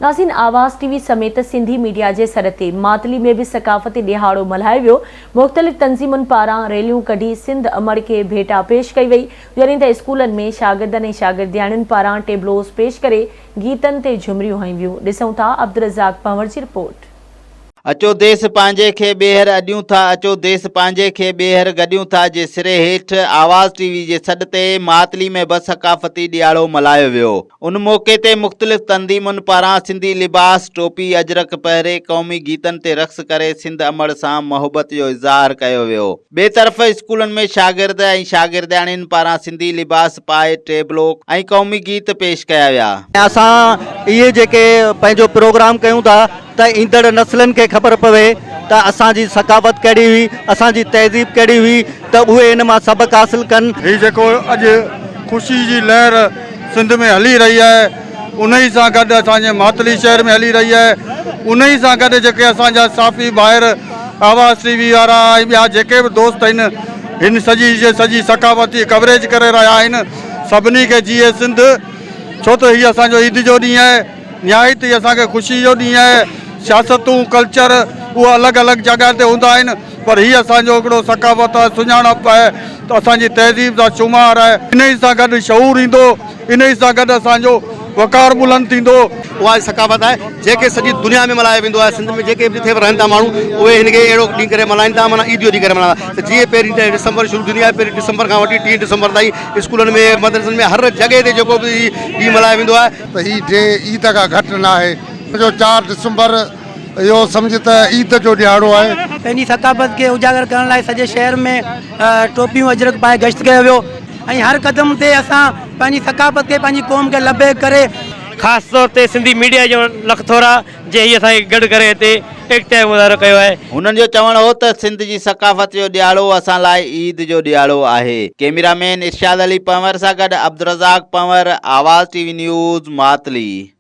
नाज़रीन, आवाज़ टीवी समेत सिंधी मीडिया के सर ते मातली में भी सकाफ़ती दिहाड़ो मल्हायो वियो। मुख़्तलिफ़ तंज़ीमुनि पारां रैलियूं कढी सिंध अमड़ के भेटा पेश कई वई, जॾहिं त स्कूलनि में शागिर्दनि ऐं शागिर्दियाणियुनि पारां टेबलोस पेश करे गीतनि ते झुमरियूं हयूं वियूं। ॾिसूं था अब्दुल रज़ाक पंवर जी रिपोर्ट। अचो देश पांजे खे ॿेहर अॾियूं था, अचो देश पांजे खे ॿेहर गॾियूं था जे सिरे हेठि आवाज़ टीवी जे सॾ ते मातली में बि सकाफ़ती ॾियारो मल्हायो वियो। उन मौक़े ते मुख़्तलिफ़ तंज़ीमुनि पारां सिंधी लिबास, टोपी, अजरक पहिरे क़ौमी गीतनि ते रक़्स करे सिंध अमड़ सां मोहबत जो इज़हार कयो वियो। ॿिए तरफ़ स्कूलनि में शागिर्द ऐं शागिर्दियाणियुनि पारां सिंधी लिबास पाए टेबलो ऐं क़ौमी गीत पेश कया विया। असां इहे जेके पंहिंजो प्रोग्राम कयूं था त ईंदड़ नस्लनि खे ख़बर पवे त असांजी सकावत कहिड़ी हुई, असांजी तहज़ीब कहिड़ी हुई, त उहे इन मां सबक़ हासिल कनि। हीउ जेको अॼु ख़ुशी जी लहर सिंध में हली रही आहे, उन ई सां गॾु असांजे मातली शहर में हली रही आहे। उन ई सां गॾु जेके असांजा साफ़ी ॿाहिरि आवाज़ टीवी वारा ऐं ॿिया जेके बि दोस्त आहिनि, हिन सॼी सकावती कवरेज करे रहिया आहिनि। सभिनी खे जीए सिंध, छो त हीअ असांजो ईद जो ॾींहुं आहे, निहायत ई असांखे ख़ुशी जो ॾींहुं आहे। सियासतूं कल्चर उहे अलॻि अलॻि जॻह ते हूंदा आहिनि, पर हीअ असांजो हिकिड़ो सकावत आहे, सुञाणप आहे, त असांजी तहज़ीब जा शुमार आहे। इन ई सां गॾु शऊर ईंदो, इन ई सां गॾु असांजो वक़ार बुलंद थींदो। उहा सकावत आहे जेके सॼी दुनिया में मल्हायो वेंदो आहे। सिंध में जेके बि जिथे बि रहनि था माण्हू, उहे हिनखे अहिड़ो ॾींहुं करे मल्हाइनि था, माना ईद जो ॾींहुं करे मल्हाईंदा। त जीअं पहिरीं डिसंबर शुरू थींदी आहे, पहिरीं डिसंबर खां वठी 3 डिसंबर ताईं स्कूलनि में, मदरसनि में, हर जॻह ते जेको बि ॾींहुं मल्हायो वेंदो आहे। त हीउ डे ईद खां घटि न आहे। जो 4 डिसंबर इहो सम्झ त ईद जो ॾियारो आहे। पंहिंजी सकाफ़त खे उजागर करण लाइ सॼे शहर में टोपियूं अजरक पाए गश्त कयो वियो ऐं हर क़दम ते असां पंहिंजी सकाफ़त खे, पंहिंजी क़ौम खे लबे करे, ख़ासि तौर ते सिंधी मीडिया जो लखथोरा जे हीअ असांखे गॾु करे हिते एकता मुज़ाहिरो कयो आहे। हुननि जो चवणु हो त सिंध जी सकाफ़त जो ॾियारो असां लाइ ईद जो ॾियारो आहे। कैमरामैन इरशाद अली पंवर सां गॾु अब्दुल रज़ाक पंवर, आवाज़ टीवी न्यूज़, मातली।